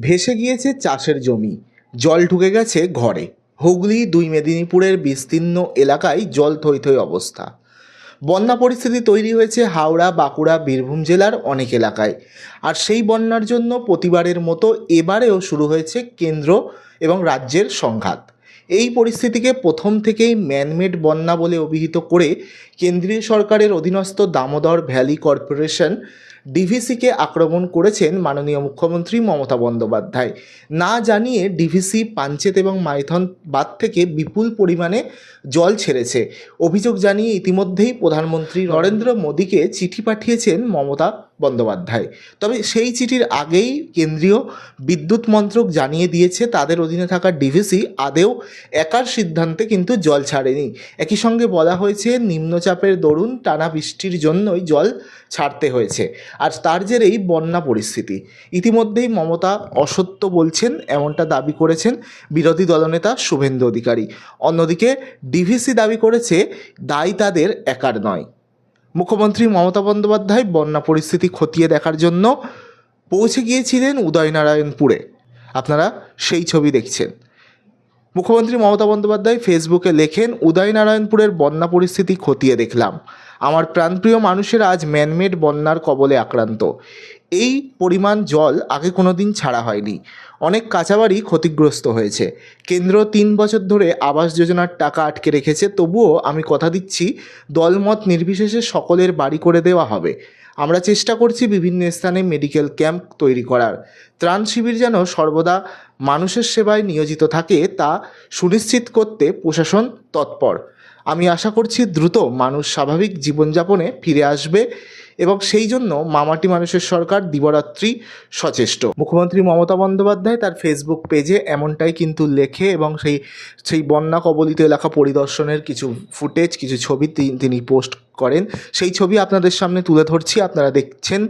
ভেসে গিয়েছে চাষের জমি, জল ঢুকে গেছে ঘরে। হুগলি দুই মেদিনীপুরের বিস্তীর্ণ এলাকায় জল থই থই অবস্থা। বন্যা পরিস্থিতি তৈরি হয়েছে হাওড়া, বাঁকুড়া, বীরভূম জেলার অনেক এলাকায়। আর সেই বন্যার জন্য প্রতিবারের মতো এবারেও শুরু হয়েছে কেন্দ্র এবং রাজ্যের সংঘাত। এই পরিস্থিতিকে প্রথম থেকেই ম্যানমেড বন্যা বলে অভিহিত করে কেন্দ্রীয় সরকারের অধীনস্থ দামোদর ভ্যালি কর্পোরেশন ডিভিসিকে আক্রমণ করেছেন মাননীয় মুখ্যমন্ত্রী মমতা বন্দ্যোপাধ্যায়। না জানিয়ে ডিভিসি পাঞ্চেত এবং মাইথন বাঁধ থেকে বিপুল পরিমাণে জল ছেড়েছে। অভিযোগ জানিয়ে ইতিমধ্যেই প্রধানমন্ত্রী নরেন্দ্র মোদীকে চিঠি পাঠিয়েছেন মমতা বন্দ্যোপাধ্যায়। তবে সেই চিঠির আগেই কেন্দ্রীয় বিদ্যুৎ মন্ত্রক জানিয়ে দিয়েছে তাদের অধীনে থাকা ডিভিসি আদেও একার সিদ্ধান্তে কিন্তু জল ছাড়েনি। একই সঙ্গে বলা হয়েছে নিম্নচাপের দরুন টানা বৃষ্টির জন্যই জল ছাড়তে হয়েছে, আর তার জেরেই বন্যা পরিস্থিতি। ইতিমধ্যেই মমতা অসত্য বলছেন, এমনটা দাবি করেছেন বিরোধী দলনেতা শুভেন্দু অধিকারী। অন্যদিকে ডিভিসি দাবি করেছে দায় তাদের একার নয়। মুখ্যমন্ত্রী মমতা বন্দ্যোপাধ্যায় বন্যা পরিস্থিতি খতিয়ে দেখার জন্য পৌঁছে গিয়েছিলেন উদয়নারায়ণপুরে। আপনারা সেই ছবি দেখছেন। মুখ্যমন্ত্রী মমতা বন্দ্যোপাধ্যায় ফেসবুকে লেখেন, উদয়নারায়ণপুরের বন্যা পরিস্থিতি খতিয়ে দেখলাম। আমার প্রাণপ্রিয় মানুষের আজ ম্যানমেড বন্যার কবলে আক্রান্ত। এই পরিমাণ জল আগে কোনো দিন ছাড়া হয়নি। অনেক কাঁচাবাড়ি ক্ষতিগ্রস্ত হয়েছে। কেন্দ্র 3 বছর ধরে আবাস যোজনার টাকা আটকে রেখেছে, তবুও আমি কথা দিচ্ছি দলমত নির্বিশেষে সকলের বাড়ি করে দেওয়া হবে। আমরা চেষ্টা করছি বিভিন্ন স্থানে মেডিকেল ক্যাম্প তৈরি করার। ত্রাণ শিবির যেন সর্বদা মানুষের সেবায় নিয়োজিত থাকে তা সুনিশ্চিত করতে প্রশাসন তৎপর। আমি আশা করছি দ্রুত মানুষ স্বাভাবিক জীবনযাপনে ফিরে আসবে এবং সেই জন্য মামাটি মানুষের সরকার দিবারাত্রি সচেষ্ট। মুখ্যমন্ত্রী মমতা বন্দ্যোপাধ্যায় তার ফেসবুক পেজে এমনটাই কিন্তু লেখে এবং সেই বন্যা কবলিত এলাকা পরিদর্শনের কিছু ফুটেজ, কিছু ছবি তিনি পোস্ট করেন। সেই ছবি আপনাদের সামনে তুলে ধরছি, আপনারা দেখছেন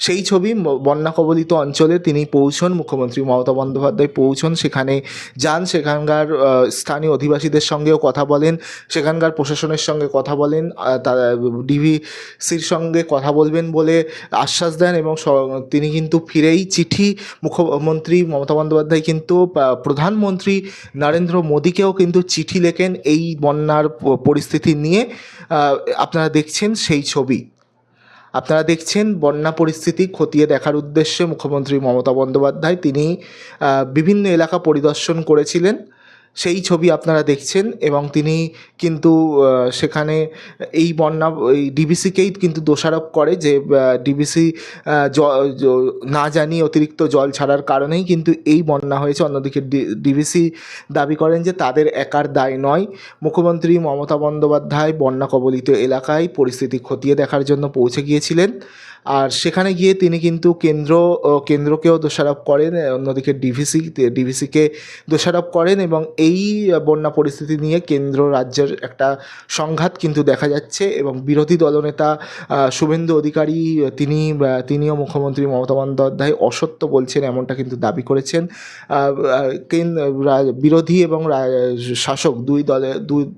সেই ছবি। বন্যা কবলিত অঞ্চলে তিনি পৌঁছন, মুখ্যমন্ত্রী মমতা বন্দ্যোপাধ্যায় পৌঁছন, সেখানে যান, সেখানকার স্থানীয় অধিবাসীদের সঙ্গেও কথা বলেন, সেখানকার প্রশাসনের সঙ্গে কথা বলেন, তারা ডিভিসির সঙ্গে কথা বলবেন বলে আশ্বাস দেন এবং তিনি কিন্তু ফিরেই চিঠি মুখ্যমন্ত্রী মমতা বন্দ্যোপাধ্যায় কিন্তু প্রধানমন্ত্রী নরেন্দ্র মোদীকেও কিন্তু চিঠি লেখেন এই বন্যার পরিস্থিতি নিয়ে। আপনারা দেখছেন সেই ছবি। আপনারা দেখছেন বন্যা পরিস্থিতি খতিয়ে দেখার উদ্দেশ্যে মুখ্যমন্ত্রী মমতা বন্দ্যোপাধ্যায় তিনি বিভিন্ন এলাকা পরিদর্শন করেছিলেন, সেই ছবি আপনারা দেখছেন। এবং তিনি কিন্তু সেখানে এই ডিভিসিকেই কিন্তু দোষারোপ করে যে ডিভিসি না জানিয়ে অতিরিক্ত জল ছাড়ার কারণেই কিন্তু এই বন্যা হয়েছে। অন্যদিকে ডিভিসি দাবি করেন যে তাদের একার দায় নয়। মুখ্যমন্ত্রী মমতা বন্দ্যোপাধ্যায় বন্যা কবলিত এলাকায় পরিস্থিতি খতিয়ে দেখার জন্য পৌঁছে গিয়েছিলেন, আর সেখানে গিয়ে তিনি কিন্তু কেন্দ্রকেও দোষারোপ করেন, অন্যদিকে ডিভিসিকে দোষারোপ করেন এবং এই বন্যা পরিস্থিতি নিয়ে কেন্দ্র রাজ্যের একটা সংঘাত কিন্তু দেখা যাচ্ছে। এবং বিরোধী দলনেতা শুভেন্দু অধিকারী তিনিও মুখ্যমন্ত্রী মমতা বন্দ্যোপাধ্যায় অসত্য বলছেন, এমনটা কিন্তু দাবি করেছেন। বিরোধী এবং শাসক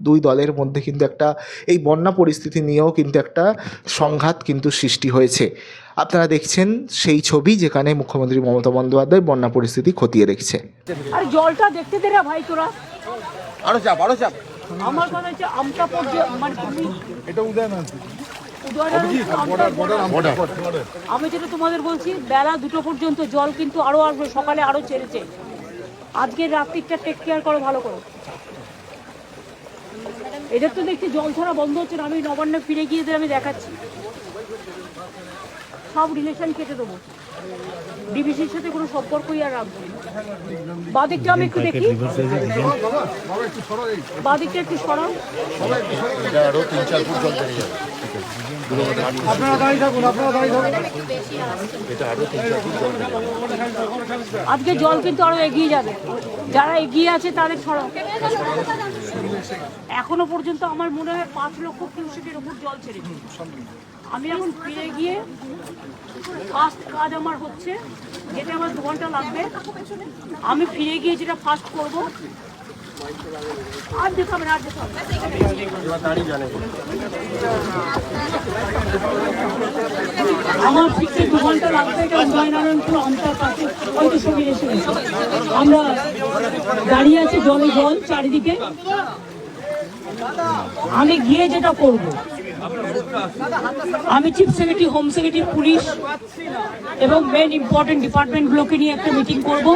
দুই দলের মধ্যে কিন্তু এই বন্যা পরিস্থিতি নিয়েও কিন্তু একটা সংঘাত কিন্তু সৃষ্টি হয়েছে। আপনারা দেখছেন সেই ছবি যেখানে মুখ্যমন্ত্রী মমতা বন্দ্যোপাধ্যায় বন্যা পরিস্থিতি খতিয়ে দেখছে। আর জলটা দেখতে দে রে ভাই তোরা। আরো চাপ। আমার কথা হচ্ছে আমটা পড়ছে, মানে তুমি এটা আমি যেটা তোমাদের বলছি, বেলা 2টো পর্যন্ত জল কিন্তু আরো আসবে, সকালে আরো ছেড়েছে। আজকের রাত্রিটা টেক কেয়ার করো ভালো করো। এদের তো দেখছি জল ছাড়া বন্ধ হচ্ছে না। আমি নবান্নে ফিরে গিয়ে আমি দেখাচ্ছি, সব রিলেশন কেটে দেবো, ডিবিসির সাথে কোনো সম্পর্কই আর রাখবো না। বাদিকটা আমি একটু দেখি, বাদিকটা একটু সরাও। আজকে জল কিন্তু আরো এগিয়ে যাবে, যারা এগিয়ে আছে তাদের সরাও। এখনো পর্যন্ত আমার মনে হয় 5 লক্ষ কিউসেকের উপর জল ছেড়েছে। আমি এখন ফিরে গিয়ে ফার্স্ট কাজ আমার হচ্ছে, যেটা আমার 2 ঘন্টা লাগবে, আমি ফিরে গিয়ে যেটা ফার্স্ট করব আর দেখাবেন আর দেখাবেন আমার ফিরতে 2 ঘন্টা লাগবে। এটা উদয়নারায়ণপুর অন্তর কাছে ওই তো সঙ্গে এসে গেছে। আমরা দাঁড়িয়ে আছি, জলে জল চারিদিকে। আমি গিয়ে যেটা করব, আমি chief secretary, home secretary, police এবং মেন ইম্পর্টেন্ট ডিপার্টমেন্টগুলোকে নিয়ে একটা মিটিং করব।